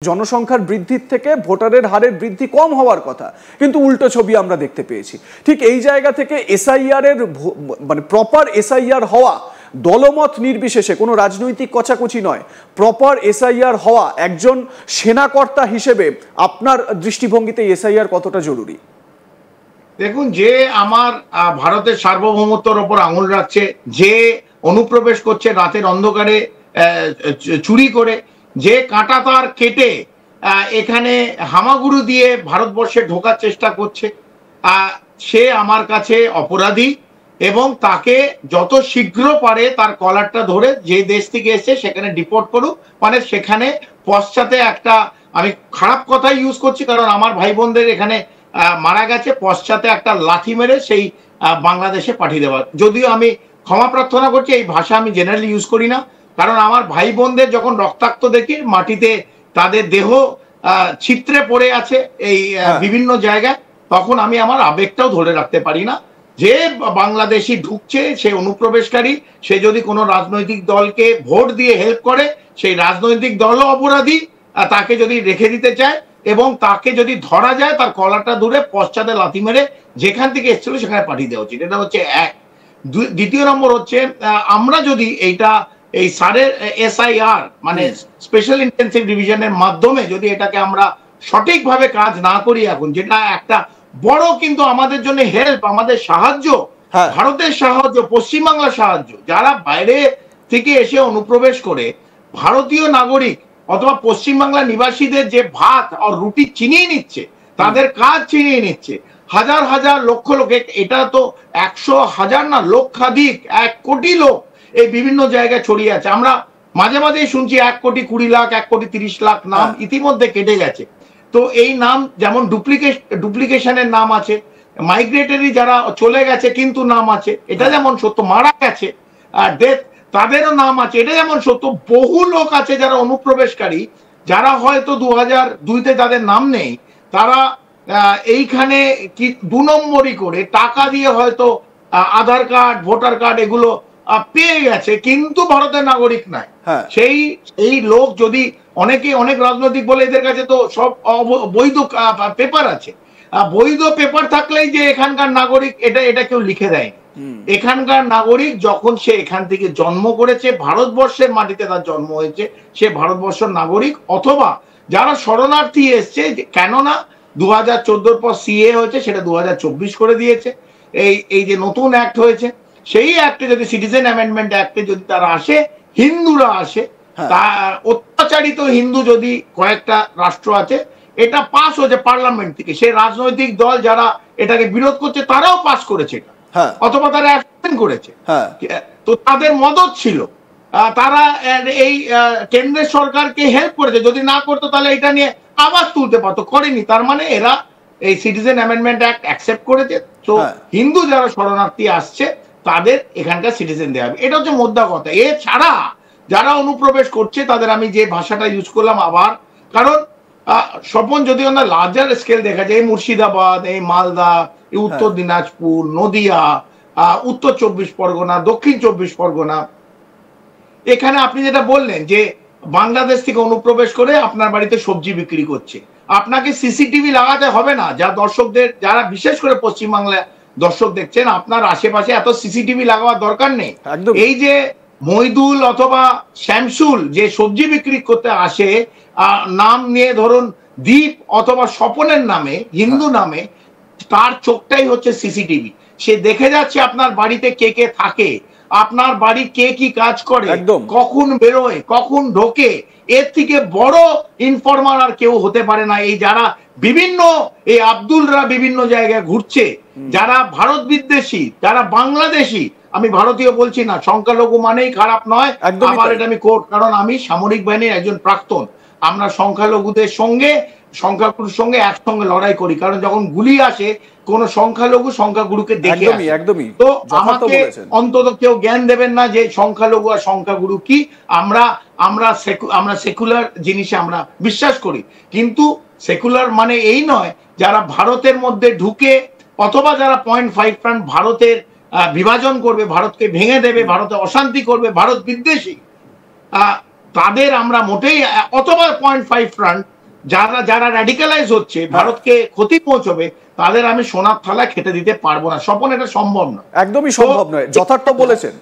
জনসংখ্যার বৃদ্ধির থেকে ভোটারের হারের বৃদ্ধি কম হওয়ার কথা, কিন্তু উল্টো ছবি আমরা দেখতে পেয়েছি। ঠিক এই জায়গা থেকে এসআইআর এর মানে প্রপার এসআইআর হওয়া, দলমত নির্বিশেষে, কোনো রাজনৈতিক কচাকচি নয়, প্রপার এসআইআর হওয়া একজন সেনাকর্তা হিসেবে আপনার দৃষ্টিভঙ্গিতে এসআইআর কতটা জরুরি? দেখুন, যে আমার ভারতের সার্বভৌমত্বের ওপর আঙুল রাখছে, যে অনুপ্রবেশ করছে রাতের অন্ধকারে চুরি করে, যে কাঁটা তার কেটে এখানে হামাগুড়ি দিয়ে ভারতবর্ষে ঢোকার চেষ্টা করছে, সে আমার কাছে অপরাধী এবং তাকে যত শীঘ্র পারে তার কলারটা ধরে যে দেশ থেকে এসে সেখানে ডিপোর্ট করুক। মানে সেখানে পশ্চাতে একটা, আমি খারাপ কথা ইউজ করছি কারণ আমার ভাই বোনদের এখানে মারা গেছে, পশ্চাতে একটা লাথি মেরে সেই বাংলাদেশে পাঠিয়ে দেওয়া। যদিও আমি ক্ষমা প্রার্থনা করছি, এই ভাষা আমি জেনারেলি ইউজ করি না, কারণ আমার ভাই বোনদের যখন রক্তাক্ত দেখি, মাটিতে তাদের দেহ ছিত্রে পড়ে আছে এই বিভিন্ন জায়গায়, তখন আমি আমার আবেগটাও ধরে রাখতে পারি না। যে বাংলাদেশি ঢুকছে, সে অনুপ্রবেশকারী, সে যদি কোনো রাজনৈতিক দলকে ভোট দিয়ে হেল্প করে, সেই রাজনৈতিক দলও অপরাধী। তাকে যদি রেখে দিতে চায় এবং তাকে যদি ধরা যায়, তার কলারটা ধরে পশ্চাতে লাথি মেরে যেখান থেকে এসেছিল সেখানে পাঠিয়ে দেওয়া উচিত। এটা হচ্ছে এক। দ্বিতীয় নম্বর হচ্ছে, আমরা যদি এইটা এই সারের এসআইআর মানে স্পেশাল ইন্টেনসিভ ডিভিশনের মাধ্যমে যদি এটাকে আমরা সঠিকভাবে কাজ না করি এখন, যেটা একটা বড় কিন্তু আমাদের জন্য হেল্প, আমাদের সাহায্য, ভারতের সাহায্য, পশ্চিমবাংলার সাহায্য, যারা বাইরে থেকে এসে অনুপ্রবেশ করে ভারতীয় নাগরিক অথবা পশ্চিমবাংলা নিবাসীদের যে ভাত আর রুটি ছিনিয়ে নিচ্ছে, তাদের কাজ ছিনিয়ে নিচ্ছে, হাজার হাজার লক্ষ লোক, এটা তো 100,000 না, লক্ষাধিক, 1 কোটি লোক এই বিভিন্ন জায়গায় ছড়িয়ে আছে। আমরা মাঝে মাঝেই শুনছি 1,20,00,000, 1,30,00,000 নাম ইতিমধ্যে কেটে গেছে। তো এই নাম যেমন ডুপ্লিকেশনের নাম আছে, মাইগ্রেটরি যারা চলে গেছে কিন্তু নাম আছে, এটা যেমন সত্য, মারা গেছে ডেথ, তাদেরও নাম আছে, এটা যেমন সত্য। বহু লোক আছে যারা অনুপ্রবেশকারী, যারা হয়তো 2002-তে যাদের নাম নেই, তারা এইখানে কি 2 নম্বরই করে টাকা দিয়ে হয়তো আধার কার্ড, ভোটার কার্ড এগুলো পেয়ে গেছে, কিন্তু ভারতের নাগরিক নাই। সেই লোক যদি অনেক রাজনৈতিক বলে এদের কাছে তো সব বৈধ পেপার আছে, বৈধ পেপার থাকলেই যে এখানকার নাগরিক, এটা কেউ লিখে দেয়। এখানকার নাগরিক যখন সে এখান থেকে জন্ম করেছে, ভারতবর্ষের মাটিতে তার জন্ম হয়েছে, সে ভারতবর্ষের নাগরিক। অথবা যারা শরণার্থী এসছে, কেননা 2014 পর সিএ হয়েছে, সেটা 2024 করে দিয়েছে। এই যে নতুন অ্যাক্ট হয়েছে, সেই অ্যাক্টে যদি সিটিজেন অ্যামেন্ডমেন্ট অ্যাক্টে যদি তারা আসে, হিন্দুরা আসে, তা অত্যাচারিত হিন্দু যদি কয়েকটা রাষ্ট্র আছে, এটা পাস হয়েছে পার্লামেন্ট থেকে, সেই রাজনৈতিক দল যারা এটাকে বিরোধ করছে তারাও পাস করেছে এটা, অথবা তারা অ্যাবস্টেন করেছে, তো তাদের মদত ছিল, তারা এই কেন্দ্রের সরকারকে হেল্প করেছে। যদি না করতো তাহলে এটা নিয়ে আওয়াজ তুলতে পারতো, করেনি। তার মানে এরা এই সিটিজেন অ্যামেন্ডমেন্ট অ্যাক্ট অ্যাকসেপ্ট করেছে। তো হিন্দু যারা শরণার্থী আসছে তাদের এখানকার সিটিজেন দেওয়া হবে, এটা হচ্ছে মোদ্দা কথা। এছাড়া যারা অনুপ্রবেশ করছে তাদের আমি যে ভাষাটা ইউজ করলাম আবার, কারণ স্বপন যদি আমরা লার্জার স্কেল দেখা যায়, মুর্শিদাবাদ, এই মালদা, এই উত্তর দিনাজপুর, নদিয়া, উত্তর 24 পরগনা, দক্ষিণ 24 পরগনা, এখানে আপনি যেটা বললেন যে বাংলাদেশ থেকে অনুপ্রবেশ করে আপনার বাড়িতে সবজি বিক্রি করছে, আপনাকে সিসিটিভি লাগাতে হবে না। যা দর্শকদের, যারা বিশেষ করে পশ্চিমবাংলা দর্শক দেখছেন, আপনার আশেপাশে এত সিসিটিভি লাগাবার দরকার নেই। এই যে মইদুল অথবা শ্যামসুল যে সবজি বিক্রি করতে আসে, নাম নিয়ে ধরুন দীপ অথবা স্বপনের নামে, হিন্দু নামে, তার চোখটাই হচ্ছে সিসিটিভি। সে দেখে যাচ্ছে আপনার বাড়িতে কে কে থাকে, আপনার বাড়ি কে কি কাজ করে, কখন বেরোয়, কখন ঢোকে। এর থেকে বড় ইনফরমার আর কেউ হতে পারে না। এই যারা বিভিন্ন, এই আব্দুলরা বিভিন্ন জায়গায় ঘুরছে, যারা ভারত বিদ্বেষী, যারা বাংলাদেশি, আমি ভারতীয় বলছি না, সংখ্যালঘু মানেই খারাপ নয়, আবার এটা আমি কোট, কারণ আমি সামরিক বাহিনীর একজন প্রাক্তন। আমরা সংখ্যালঘুদের সঙ্গে, সংখ্যাগুরুর সঙ্গে একসঙ্গে লড়াই করি, কারণ যখন গুলি আসে কোন সংখ্যালঘু সংখ্যাগুরুকে দেখে আসে। তো আমাকে অন্তত কেউ জ্ঞান দেবেন না যে সংখ্যালঘু আর সংখ্যাগুরু কি। আমরা সেকুলার জিনিসে আমরা বিশ্বাস করি, কিন্তু সেকুলার মানে এই নয় যারা ভারতের মধ্যে ঢুকে অথবা যারা 0.5% ভারতের বিভাজন করবে, ভারতকে ভেঙে দেবে, ভারতে অশান্তি করবে, ভারত বিদ্বেষী, তাদের আমরা মোটেই, অথবা 0.5 ফ্রন্ট যারা যারা র্যাডিক্যালাইজ হচ্ছে, ভারতকে ক্ষতি পৌঁছবে, তাদের আমি সোনার থালা খেতে দিতে পারবো না। স্বপন, এটা সম্ভব নয়, একদমই সম্ভব নয়, যথার্থ বলেছেন।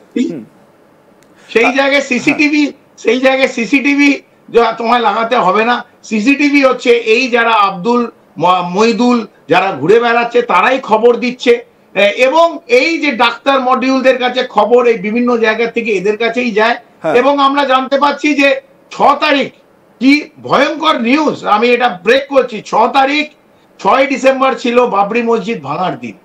সেই জায়গায় সিসিটিভি তোমায় লাগাতে হবে না। সিসিটিভি হচ্ছে এই যারা আব্দুল মইদুল যারা ঘুরে বেড়াচ্ছে তারাই খবর দিচ্ছে, এবং এই যে ডাক্তার মডিউলদের কাছে খবর এই বিভিন্ন জায়গা থেকে এদের কাছেই যায়। এবং আমরা জানতে পাচ্ছি যে 6 তারিখ, কি ভয়ঙ্কর নিউজ, আমি এটা ব্রেক করছি, 6 তারিখ 6 ডিসেম্বর ছিল বাবরি মসজিদ ভাঙার দিন।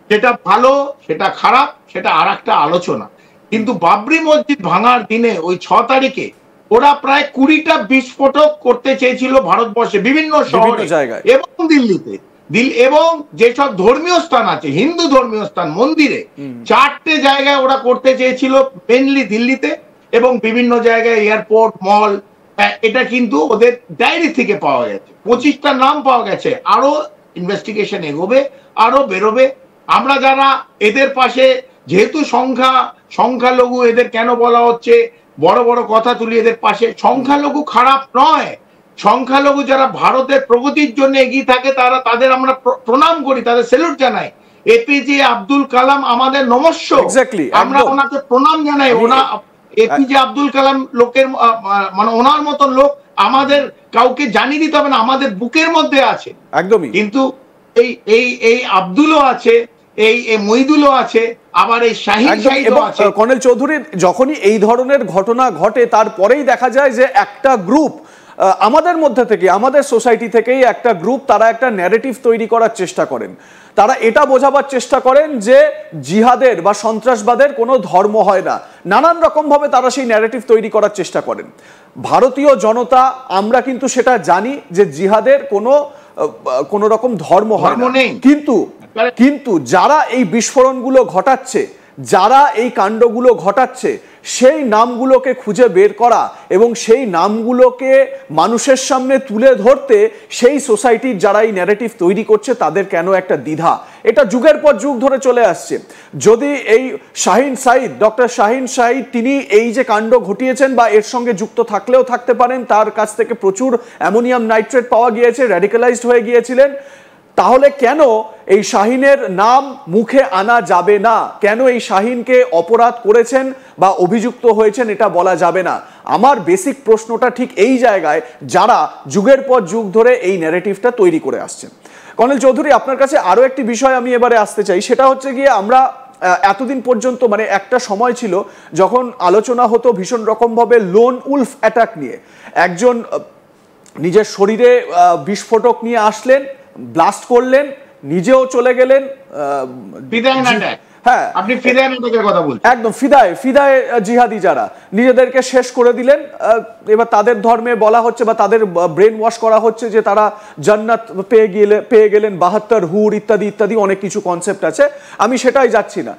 সেটা ভালো, সেটা খারাপ, সেটা আর একটা আলোচনা। কিন্তু বাবরি মসজিদ ভাঙার দিনে ওই 6 তারিখে ওরা প্রায় 20টা বিস্ফোরক করতে চেয়েছিল ভারতবর্ষে বিভিন্ন শহরে এবং দিল্লিতে, এবং যেসব ধর্মীয় স্থান আছে, হিন্দু ধর্মীয় স্থান, মন্দিরে 4টে জায়গায় ওরা করতে চেয়েছিল, মেনলি দিল্লিতে এবং বিভিন্ন জায়গায় এয়ারপোর্ট, মল। এটা কিন্তু ওদের ডায়েরি থেকে পাওয়া গেছে, 25টা নাম পাওয়া গেছে। আরো ইনভেস্টিগেশন এগোবে, আরো বেরোবে। আমরা যারা এদের পাশে, যেহেতু সংখ্যালঘু, এদের কেন বলা হচ্ছে, বড় বড় কথা তুলি এদের পাশে, সংখ্যালঘু খারাপ নয়। সংখ্যালঘু যারা ভারতের প্রগতির জন্য এগিয়ে থাকে তাদের আমরা প্রণাম করি, তাদের স্যালুট জানাই। এপিজে আব্দুল কালাম আমাদের নমস্য, আমরা ওনাকে প্রণাম জানাই। এপিজে আব্দুল কালাম লোকের মানে ওনার মতন লোক আমাদের কাউকে জানিয়ে দিতে হবে না, আমাদের বুকের মধ্যে আছে একদমই। কিন্তু এই আব্দুলও আছে, এই মইদুলও আছে, আবার এই শাহিন আছে। কর্নেল চৌধুরী, যখনই এই ধরনের ঘটনা ঘটে তারপরেই দেখা যায় যে একটা গ্রুপ আমাদের মধ্যে থেকে, আমাদের সোসাইটি থেকেই একটা গ্রুপ, তারা একটা ন্যারেটিভ তৈরি করার চেষ্টা করেন। তারা এটা বোঝাবার চেষ্টা করেন যে জিহাদের বা সন্ত্রাসবাদের কোনো ধর্ম হয় না, নানান রকমভাবে তারা সেই ন্যারেটিভ তৈরি করার চেষ্টা করেন। ভারতীয় জনতা আমরা কিন্তু সেটা জানি যে জিহাদের কোনো রকম ধর্ম হয় না, কিন্তু যারা এই বিস্ফোরণগুলো ঘটাচ্ছে, যারা এই কাণ্ডগুলো ঘটাচ্ছে, সেই নামগুলোকে খুঁজে বের করা এবং সেই নামগুলোকে মানুষের সামনে তুলে ধরতে সেই সোসাইটির যারা এই ন্যারেটিভ তৈরি করছে তাদের কেন একটা দ্বিধা, এটা যুগের পর যুগ ধরে চলে আসছে। যদি এই ডক্টর শাহিন সাঈদ তিনি এই যে কাণ্ড ঘটিয়েছেন বা এর সঙ্গে যুক্ত থাকলেও থাকতে পারেন, তার কাছ থেকে প্রচুর অ্যামোনিয়াম নাইট্রেট পাওয়া গিয়েছে, র্যাডিক্যালাইজড হয়ে গিয়েছিলেন, তাহলে কেন এই শাহিনের নাম মুখে আনা যাবে না? কেন এই শাহিনকে অপরাধ করেছেন বা অভিযুক্ত হয়েছেন এটা বলা যাবে না? আমার বেসিক প্রশ্নটা ঠিক এই জায়গায়, যারা যুগের পর যুগ ধরে এই ন্যারেটিভটা তৈরি করে আসছেন। কর্নেল চৌধুরী, আপনার কাছে আরো একটি বিষয় আমি এবারে আসতে চাই, সেটা হচ্ছে গিয়ে আমরা এতদিন পর্যন্ত, মানে একটা সময় ছিল যখন আলোচনা হতো ভীষণ রকমভাবে লোন উলফ অ্যাটাক নিয়ে। একজন নিজের শরীরে বিস্ফোরক নিয়ে আসলেন, ব্লাস্ট করলেন, নিজেও চলে গেলেন। হ্যাঁ, আপনি ফিদায়ের কথা বলছেন, একদম ফিদায়ে জিহাদি যারা নিজেদেরকে শেষ করে দিলেন। এবার তাদের ধর্মে বলা হচ্ছে বা তাদের ব্রেন ওয়াশ করা হচ্ছে যে তারা জান্নাত পেয়ে গেলেন, 72 হুর ইত্যাদি ইত্যাদি অনেক কিছু কনসেপ্ট আছে, আমি সেটাই যাচ্ছি না।